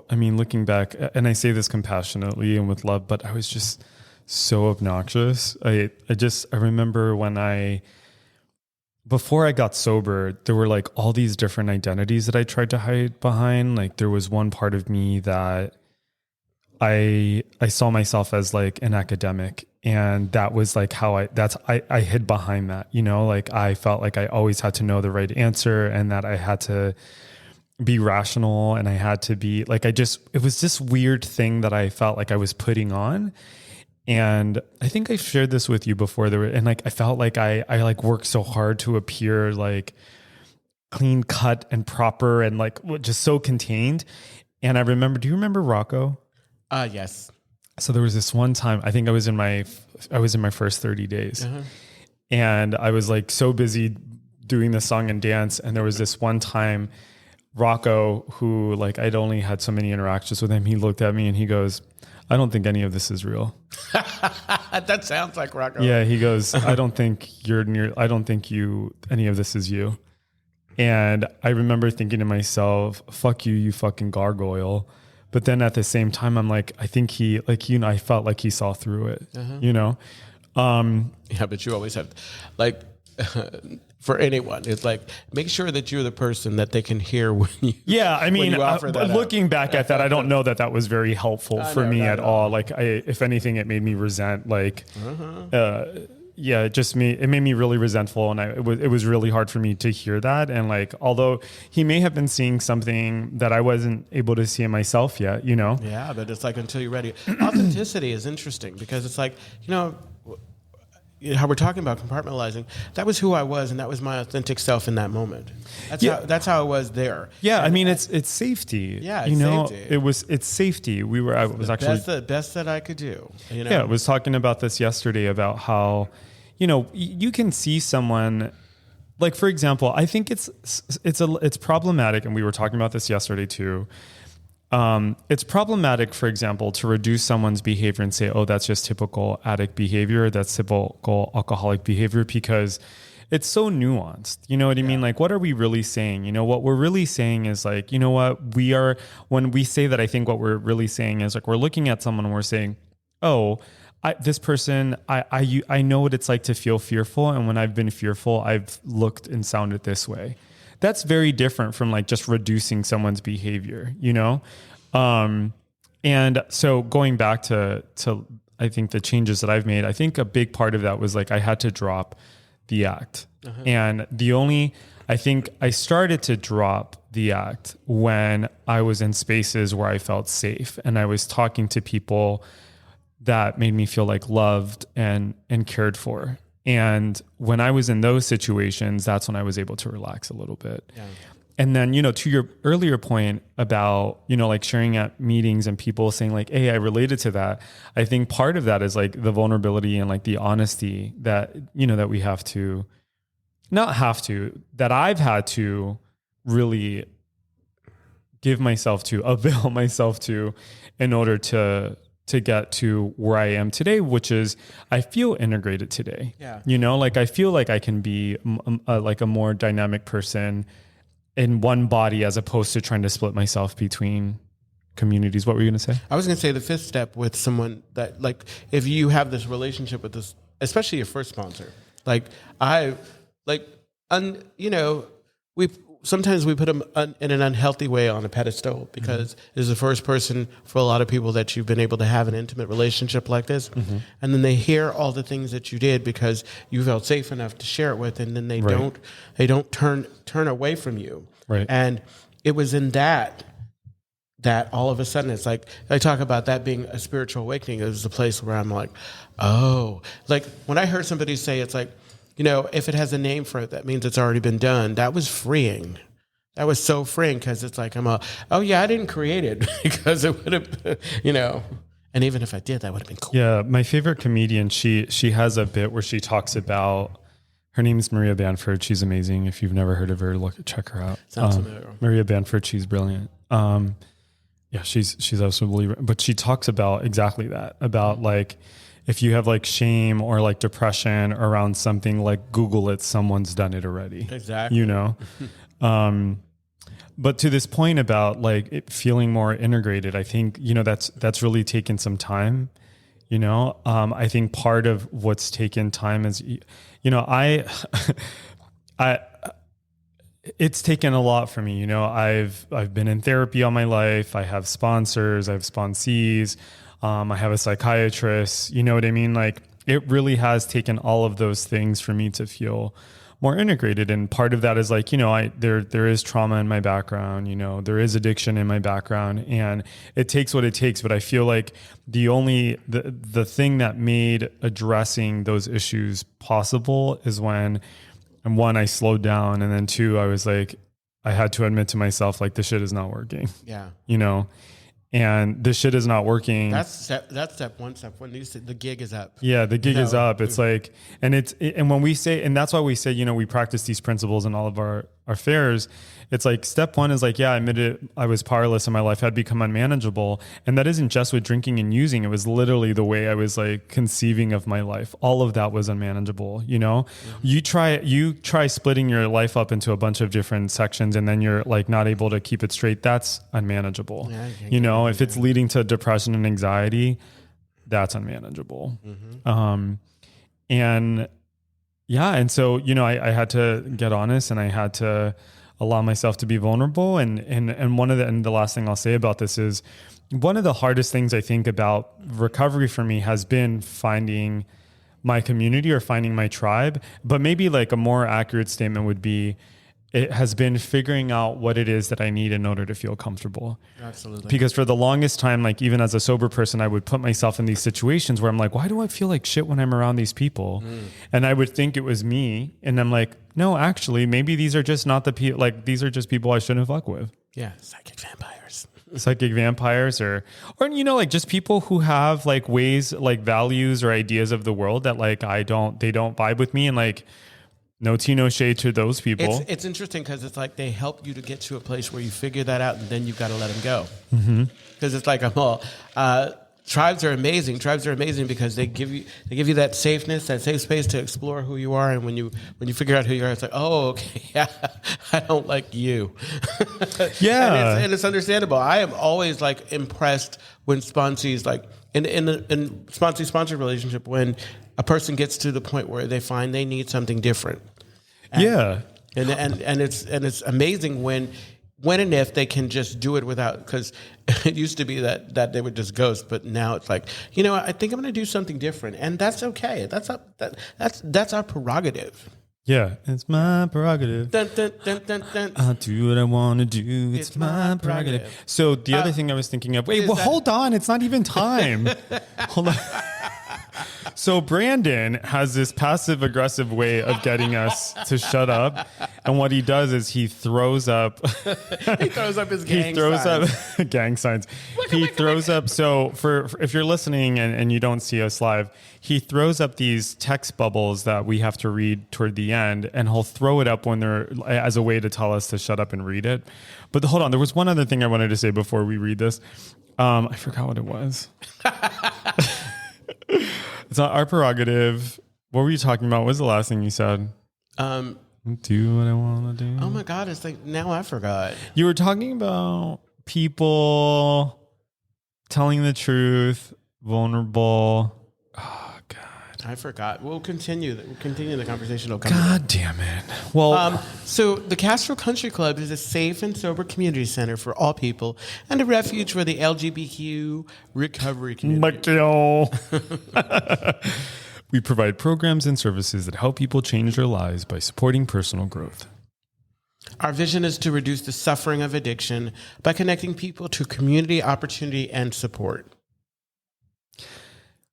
looking back, and I say this compassionately and with love, but I was just so obnoxious. I remember before I got sober, there were like all these different identities that I tried to hide behind. Like there was one part of me that I saw myself as like an academic, and that was like how I hid behind that, like I felt like I always had to know the right answer and that I had to be rational and I had to be like, it was this weird thing that I felt like I was putting on. And I think I shared this with you before I felt like I like worked so hard to appear like clean cut and proper and like just so contained. And I remember, do you remember Rocco? Yes. So there was this one time, I think I was in my first 30 days and I was like so busy doing the song and dance. And there was this one time Rocco, who like I'd only had so many interactions with him, he looked at me and he goes, I don't think any of this is real. That sounds like Rocco. Yeah, he goes, I don't think any of this is you. And I remember thinking to myself, fuck you, you fucking gargoyle. But then at the same time, I'm like, I think he, like, I felt like he saw through it, Yeah, but you always have, like, for anyone, it's like, make sure that you're the person that they can hear when you. Yeah, I mean, looking back at that, I don't know that was very helpful for me at all. Like, if anything, it made me resent. Like, it made me really resentful, and it was really hard for me to hear that. And like, although he may have been seeing something that I wasn't able to see in myself yet, Yeah, but it's like until you're ready. Authenticity is interesting because it's like, how we're talking about compartmentalizing, that was who I was, and that was my authentic self in that moment. That's how I was there. Yeah, and I mean it's safety. Yeah, it's safety. It's safety. I was actually the best that I could do. Yeah, I was talking about this yesterday about how, you can see someone, like for example, I think it's problematic, and we were talking about this yesterday too. It's problematic, for example, to reduce someone's behavior and say, oh, that's just typical addict behavior. That's typical alcoholic behavior, because it's so nuanced. You know what I mean? Like, what are we really saying? What we're really saying is like, when we say that, I think what we're really saying is like, we're looking at someone and we're saying, oh, this person, I know what it's like to feel fearful. And when I've been fearful, I've looked and sounded this way. That's very different from like just reducing someone's behavior, And so going back to I think the changes that I've made, I think a big part of that was like I had to drop the act. And I think I started to drop the act when I was in spaces where I felt safe and I was talking to people that made me feel like loved and cared for. And when I was in those situations, that's when I was able to relax a little bit. Yeah. And then, to your earlier point about, like sharing at meetings and people saying like, hey, I related to that. I think part of that is like the vulnerability and like the honesty that, that we have to, that I've had to really give myself to, avail myself to, in order to get to where I am today, which is I feel integrated today. Yeah. Like I feel like I can be like a more dynamic person in one body as opposed to trying to split myself between communities. What were you going to say? I was going to say the fifth step with someone that, like, if you have this relationship with this, especially your first sponsor, sometimes we put them in an unhealthy way on a pedestal because it's the first person for a lot of people that you've been able to have an intimate relationship like this. Mm-hmm. And then they hear all the things that you did because you felt safe enough to share it with, and then they don't turn away from you. Right. And it was in that all of a sudden it's like, I talk about that being a spiritual awakening. It was a place where I'm like, oh, like when I heard somebody say, it's like, if it has a name for it, that means it's already been done. That was freeing. That was so freeing because it's like, I didn't create it because it would have, and even if I did, that would have been cool. Yeah. My favorite comedian, she has a bit where she talks about, her name's Maria Bamford. She's amazing. If you've never heard of her, check her out. Sounds familiar. Maria Bamford, she's brilliant. She's absolutely, but she talks about exactly that, about like, if you have like shame or like depression around something, like Google it, someone's done it already. Exactly. But to this point about like it feeling more integrated, I think, that's really taken some time. I think part of what's taken time is, I, it's taken a lot for me. I've been in therapy all my life. I have sponsors, I have sponsees. I have a psychiatrist, you know what I mean? Like it really has taken all of those things for me to feel more integrated. And part of that is like, there is trauma in my background, there is addiction in my background, and it takes what it takes. But I feel like the thing that made addressing those issues possible is when, and one, I slowed down. And then two, I was like, I had to admit to myself, like, this shit is not working. Yeah. And this shit is not working. That's step one. Step one. The gig is up. Yeah, the gig is up. It's like, and when we say, and that's why we say, we practice these principles in all of our fairs. It's like step one is like, yeah, I admitted I was powerless and my life had become unmanageable. And that isn't just with drinking and using. It was literally the way I was like conceiving of my life. All of that was unmanageable. Mm-hmm. You try splitting your life up into a bunch of different sections, and then you're like not able to keep it straight. That's unmanageable. Yeah, if it's leading to depression and anxiety, that's unmanageable. Mm-hmm. And so, I had to get honest, and I had to allow myself to be vulnerable. And the last thing I'll say about this is one of the hardest things I think about recovery for me has been finding my community or finding my tribe. But maybe like a more accurate statement would be, it has been figuring out what it is that I need in order to feel comfortable. Absolutely. Because for the longest time, like even as a sober person, I would put myself in these situations where I'm like, why do I feel like shit when I'm around these people? And I would think it was me. And I'm like, no, actually, maybe these are just not the people, like these are just people I shouldn't fuck with. Yeah. Psychic vampires or like just people who have like ways, like values or ideas of the world that like they don't vibe with me. And like, no tea, no shade to those people. It's interesting because it's like they help you to get to a place where you figure that out, and then you've got to let them go. Because it's like tribes are amazing. Tribes are amazing because they give you that safeness, that safe space to explore who you are. And when you figure out who you are, it's like, oh, okay, yeah, I don't like you. Yeah, and it's understandable. I am always like impressed when sponsees, like in sponsor relationship, when a person gets to the point where they find they need something different. And it's amazing when and if they can just do it without, because it used to be that they would just ghost, but now it's like, I think I'm going to do something different, and that's okay. That's our prerogative. Yeah, it's my prerogative. Dun, dun, dun, dun, dun. I'll do what I want to do. It's my prerogative. So the other thing I was thinking of, hold on. It's not even time. Hold on. So Brandon has this passive aggressive way of getting us to shut up. And what he does is he throws up. He throws up his gang signs. Up gang signs. He throws up. So for if you're listening and you don't see us live, he throws up these text bubbles that we have to read toward the end, and he'll throw it up when they're as a way to tell us to shut up and read it. But hold on, there was one other thing I wanted to say before we read this. I forgot what it was. It's not our prerogative. What were you talking about? What was the last thing you said? Do what I want to do. Oh my God. It's like, now I forgot. You were talking about people telling the truth, vulnerable. Oh God. I forgot. We'll continue the conversation. God damn it. Well, so the Castro Country Club is a safe and sober community center for all people and a refuge for the LGBTQ recovery community. We provide programs and services that help people change their lives by supporting personal growth. Our vision is to reduce the suffering of addiction by connecting people to community, opportunity, and support.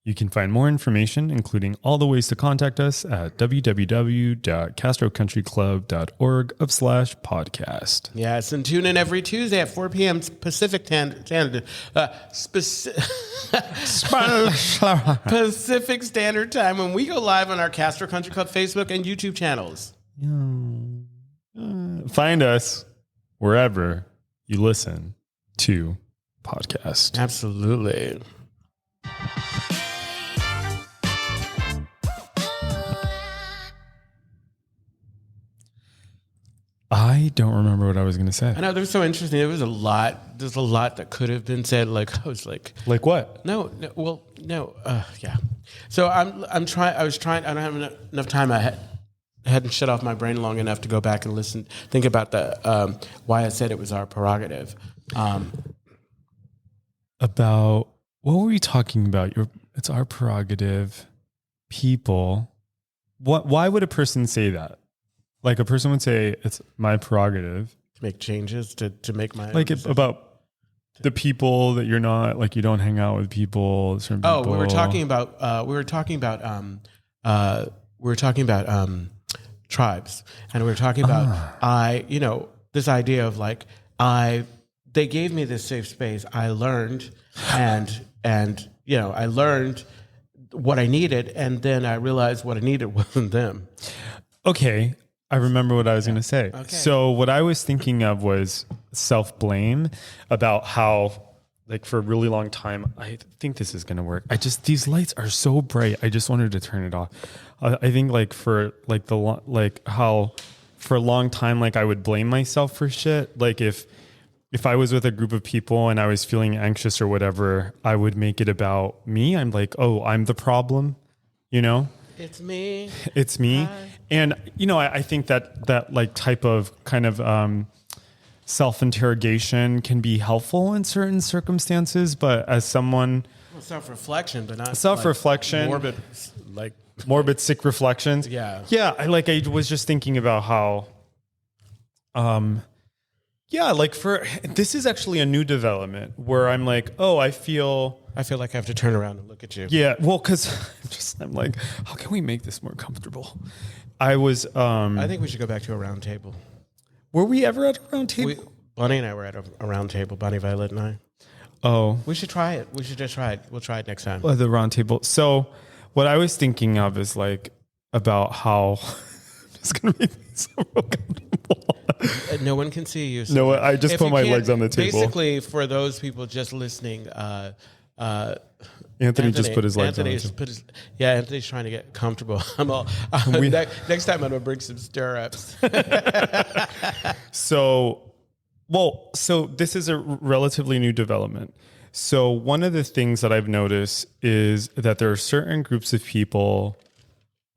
You can find more information, including all the ways to contact us, at www.castrocountryclub.org/podcast. Yes, and tune in every Tuesday at 4 p.m. Pacific Pacific Standard Time when we go live on our Castro Country Club Facebook and YouTube channels. Find us wherever you listen to podcasts. Absolutely. I don't remember what I was going to say. I know, there was so interesting. There was a lot. There's a lot that could have been said. Like I was like, what? no. Well, no. Yeah. So I'm trying. I was trying. I don't have enough time. I hadn't shut off my brain long enough to go back and think about the why I said it was our prerogative. About what were we talking about? It's our prerogative. People. Why would a person say that? Like a person would say, it's my prerogative. To make changes, to make my... Like about the people that you're not, like you don't hang out with people, certain people. We were talking about tribes. And we were talking about, this idea of like, they gave me this safe space. I learned and I learned what I needed. And then I realized what I needed wasn't them. Okay. I remember what I was going to say. Okay. So what I was thinking of was self-blame about how, like, for a really long time, I think this is going to work. These lights are so bright. I just wanted to turn it off. I think like for like how for a long time, like I would blame myself for shit. Like if I was with a group of people and I was feeling anxious or whatever, I would make it about me. I'm like, oh, I'm the problem, It's me. It's me. Hi. And, I think that like type of kind of self-interrogation can be helpful in certain circumstances. But as someone... self-reflection, but not... Self-reflection. Morbid, sick reflections. Yeah. Yeah. I was just thinking about how... this is actually a new development where I'm like, oh, I feel like I have to turn around and look at you. Yeah, well, because I'm like, how can we make this more comfortable? I think we should go back to a round table. Were we ever at a round table? Bonnie and I were at a round table. Bonnie, Violet, and I. Oh, we should try it. We should just try it. We'll try it next time. The round table. So, what I was thinking of is like about how it's going to make me so uncomfortable. No one can see you. So no, I just put my legs on the table. Basically, for those people just listening, Anthony just put his legs on the table. Anthony's trying to get comfortable. Next time I'm going to bring some stirrups. So this is a relatively new development. So one of the things that I've noticed is that there are certain groups of people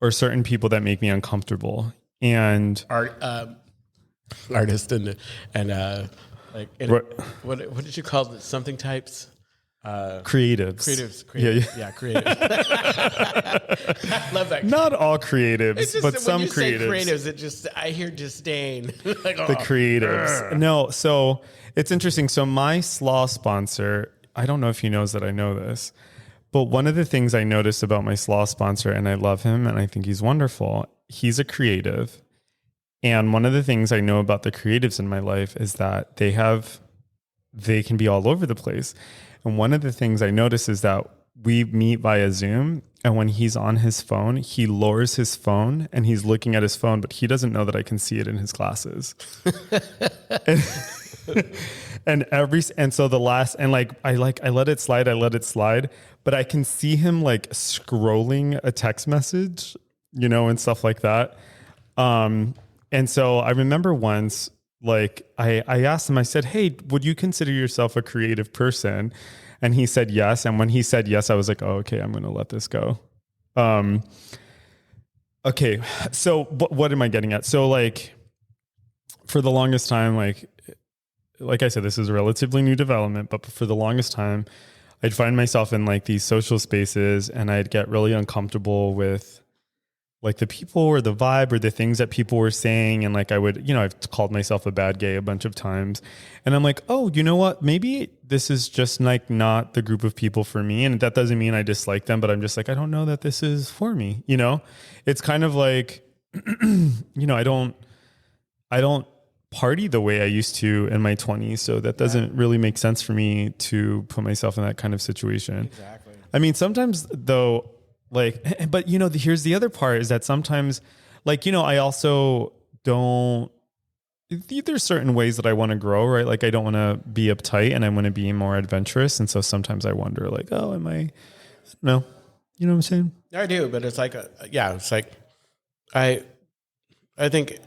or certain people that make me uncomfortable. And artists and what did you call it? Something types? Creatives. Yeah, creatives. I love that. Not all creatives, but some creatives. Creatives, I hear disdain. The creatives. No, so it's interesting. So my slaw sponsor, I don't know if he knows that I know this, but one of the things I noticed about my slaw sponsor, and I love him and I think he's wonderful, he's a creative. And one of the things I know about the creatives in my life is that they can be all over the place. And one of the things I notice is that we meet via Zoom, and when he's on his phone, he lowers his phone and he's looking at his phone, but he doesn't know that I can see it in his glasses. I let it slide, but I can see him like scrolling a text message, and stuff like that. And so I remember once, like I asked him, I said, hey, would you consider yourself a creative person? And he said yes. And when he said yes, I was like, oh, okay, I'm going to let this go. Okay. So what am I getting at? So like for the longest time, like I said, this is a relatively new development, but for the longest time, I'd find myself in like these social spaces and I'd get really uncomfortable with like the people or the vibe or the things that people were saying. And like I would, I've called myself a bad gay a bunch of times. And I'm like, oh, you know what? Maybe this is just like not the group of people for me. And that doesn't mean I dislike them, but I'm just like, I don't know that this is for me. It's kind of like, I don't party the way I used to in my 20s. So that doesn't really make sense for me to put myself in that kind of situation. Exactly. I mean, sometimes though, but here's the other part is that sometimes I also don't, there's certain ways that I want to grow, right? Like I don't want to be uptight and I want to be more adventurous. And so sometimes I wonder like, oh, am I, no, you know what I'm saying? I do, but it's like, it's like, I think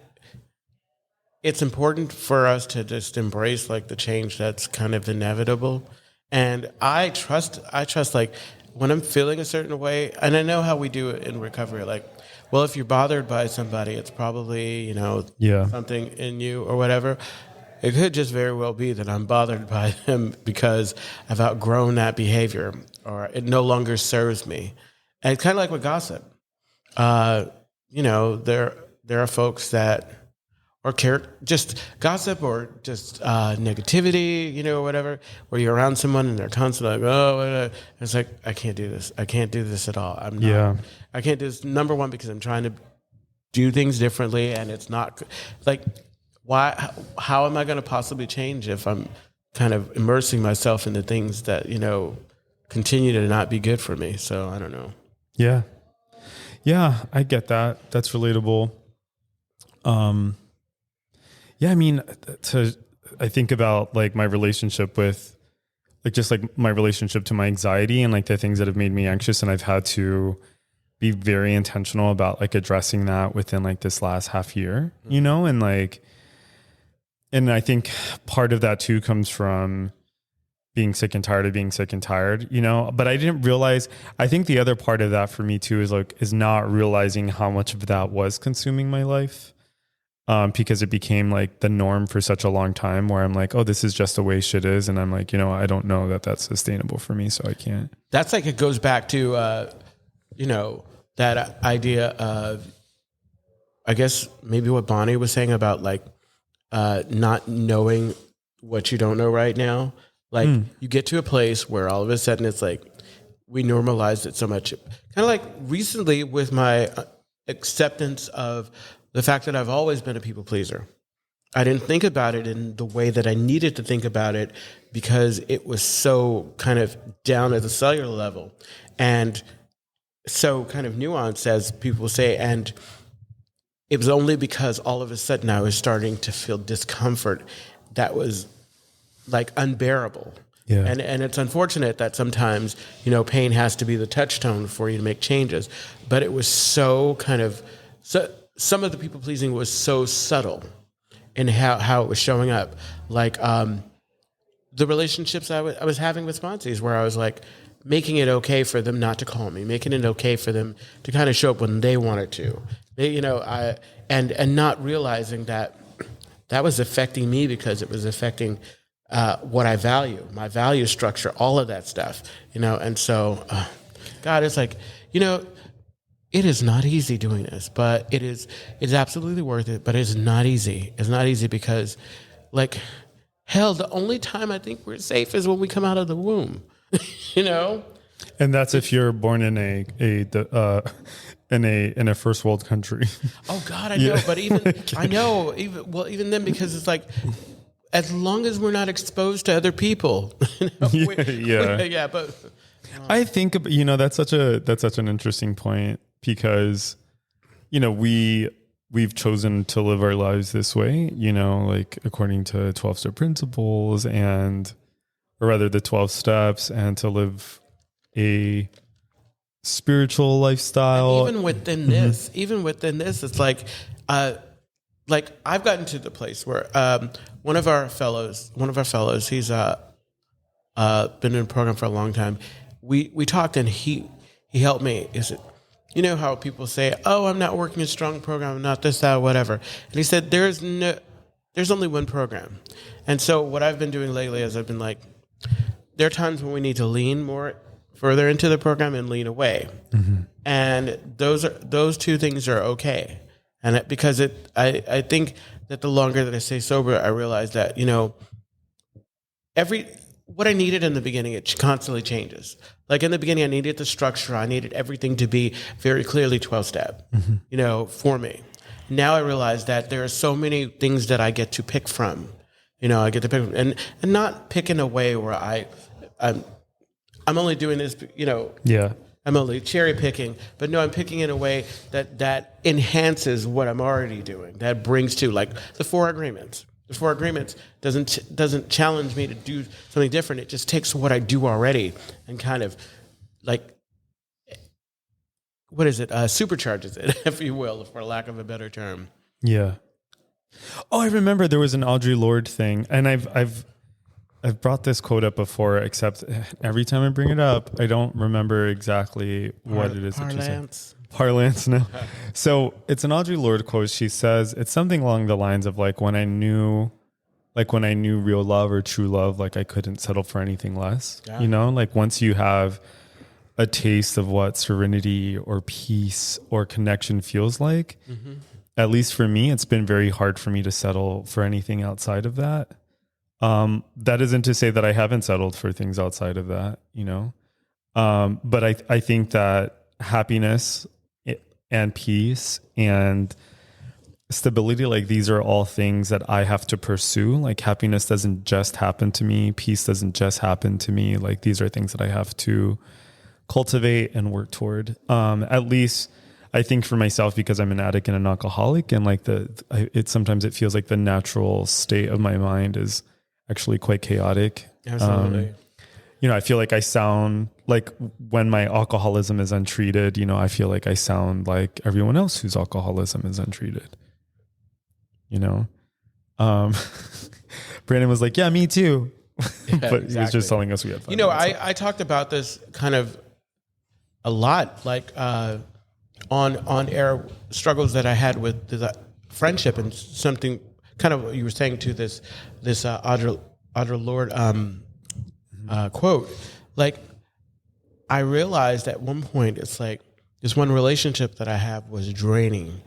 it's important for us to just embrace like the change that's kind of inevitable. And I trust like when I'm feeling a certain way, and I know how we do it in recovery, like, well, if you're bothered by somebody, it's probably, something in you or whatever. It could just very well be that I'm bothered by them because I've outgrown that behavior or it no longer serves me. And it's kind of like with gossip. There are folks that or just gossip or just negativity, or whatever, where you're around someone and they're constantly like, oh, it's like, I can't do this. I can't do this at all. I can't do this, number one, because I'm trying to do things differently and it's not like, how am I going to possibly change if I'm kind of immersing myself in the things that, continue to not be good for me? So I don't know. Yeah. Yeah, I get that. That's relatable. Yeah, I mean, I think about like my relationship with like, just like my relationship to my anxiety and like the things that have made me anxious. And I've had to be very intentional about like addressing that within like this last half year, and like, and I think part of that too comes from being sick and tired of being sick and tired, but I didn't realize, I think the other part of that for me too is not realizing how much of that was consuming my life. Because it became like the norm for such a long time where I'm like, oh, this is just the way shit is. And I'm like, I don't know that that's sustainable for me. So I can't. That's like, it goes back to, that idea of, I guess maybe what Bonnie was saying about like, not knowing what you don't know right now. Like you get to a place where all of a sudden it's like, we normalized it so much. Kind of like recently with my acceptance of the fact that I've always been a people pleaser. I didn't think about it in the way that I needed to think about it because it was so kind of down at the cellular level and so kind of nuanced, as people say. And it was only because all of a sudden I was starting to feel discomfort that was like unbearable. Yeah. And it's unfortunate that sometimes, pain has to be the touchstone for you to make changes. But it was so kind of... Some of the people pleasing was so subtle in how it was showing up. Like the relationships I was having with sponsees where I was like making it okay for them not to call me, making it okay for them to kind of show up when they wanted to. And not realizing that was affecting me because it was affecting what I value, my value structure, all of that stuff, And so, God, it's like, it is not easy doing this, but it's absolutely worth it, but it's not easy. It's not easy because, like, hell, the only time I think we're safe is when we come out of the womb, And that's if you're born in a first world country. Oh God, I know, but even then, because it's like, as long as we're not exposed to other people, but I think, that's such an interesting point. Because, we've chosen to live our lives this way, like according to 12-step principles or rather the 12 steps, and to live a spiritual lifestyle. And even within this, it's like I've gotten to the place where one of our fellows, he's been in a program for a long time. We talked and he helped me. How people say, oh, I'm not working a strong program, I'm not this, that, whatever. And he said, there's only one program. And so what I've been doing lately is I've been like, there are times when we need to lean more further into the program and lean away. Mm-hmm. And those two things are okay. And because I think that the longer that I stay sober, I realize that, what I needed in the beginning, it constantly changes. Like in the beginning, I needed the structure. I needed everything to be very clearly 12-step, for me. Now I realize that there are so many things that I get to pick from. I get to pick from, and not pick in a way where I'm only doing this, Yeah. I'm only cherry picking, but no, I'm picking in a way that enhances what I'm already doing. That brings to like the 4 agreements. The 4 agreements doesn't challenge me to do something different. It just takes what I do already and kind of like, what is it? Supercharges it, if you will, for lack of a better term. Yeah. Oh, I remember there was an Audre Lorde thing, and I've brought this quote up before, except every time I bring it up, I don't remember exactly what it is that she said. Parlance, no. So it's an Audre Lorde quote. She says it's something along the lines of like when I knew real love or true love, like I couldn't settle for anything less. Yeah. You know, like once you have a taste of what serenity or peace or connection feels like, at least for me, it's been very hard for me to settle for anything outside of that. That isn't to say that I haven't settled for things outside of that, you know? But I think that happiness and peace and stability, like these are all things that I have to pursue. Like happiness doesn't just happen to me. Peace doesn't just happen to me. Like these are things that I have to cultivate and work toward. At least I think for myself, because I'm an addict and an alcoholic, and like sometimes it feels like the natural state of my mind is actually quite chaotic. Absolutely. You know, I feel like I sound like when my alcoholism is untreated, you know, I feel like I sound like everyone else whose alcoholism is untreated. You know, Brandon was like, yeah, me too. Yeah, but exactly. He was just telling us we had fun. You know, I talked about this kind of a lot, like on air struggles that I had with the friendship, and something kind of you were saying to this Audre Lorde quote. Like I realized at one point, it's like this one relationship that I have was draining.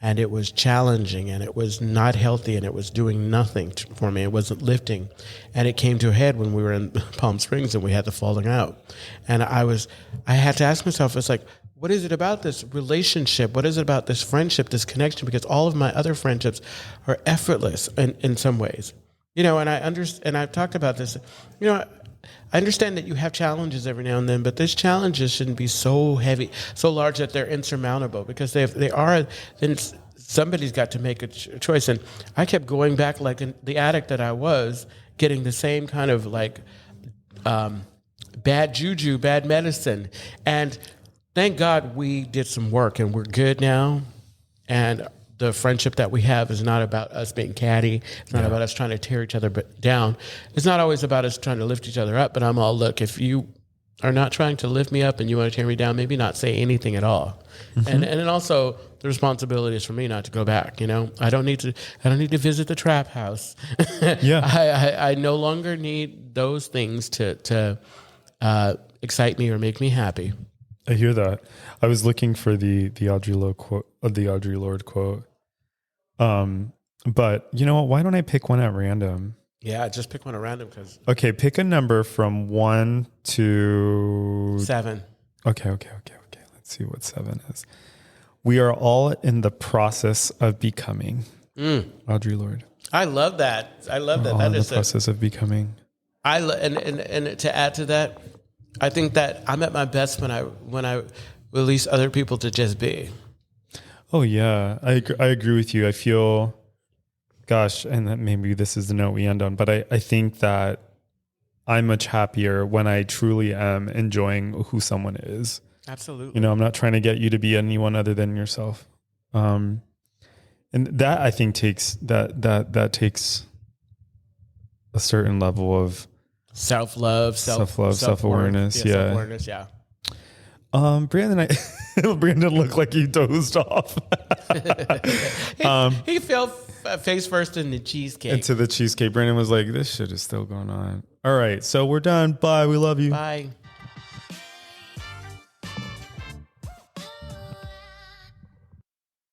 And it was challenging, and it was not healthy, and it was doing nothing for me. It wasn't lifting. And it came to a head when we were in Palm Springs and we had the falling out. And I had to ask myself, it's like, what is it about this relationship? What is it about this friendship, this connection? Because all of my other friendships are effortless in some ways. You know, and I've talked about this, you know, I understand that you have challenges every now and then, but these challenges shouldn't be so heavy, so large that they're insurmountable. Because if they are, then somebody's got to make a choice. And I kept going back, like the addict that I was, getting the same kind of like bad juju, bad medicine. And thank God we did some work, and we're good now. And the friendship that we have is not about us being catty. It's not about us trying to tear each other down. It's not always about us trying to lift each other up. But I'm all, look, if you are not trying to lift me up and you want to tear me down, maybe not say anything at all. And then also the responsibility is for me not to go back. You know, I don't need to visit the trap house. I no longer need those things to excite me or make me happy. I hear that. I was looking for the Audre Lorde quote. But you know what? Why don't I pick one at random? Yeah, just pick one at random. Okay, pick a number from 1 to 7. Okay. Let's see what 7 is. We are all in the process of becoming. Audre Lorde. I love that. That is the process of becoming. And to add to that, I think that I'm at my best when I release other people to just be. Oh yeah, I agree with you. I feel, gosh, and that maybe this is the note we end on, but I think that I'm much happier when I truly am enjoying who someone is. Absolutely. You know, I'm not trying to get you to be anyone other than yourself. And that I think takes takes a certain level of self-love, self-awareness. Yeah. Self-awareness, yeah. Brandon looked like he dozed off. He fell face first in the cheesecake. Into the cheesecake. Brandon was like, this shit is still going on. All right, so we're done. Bye. We love you. Bye.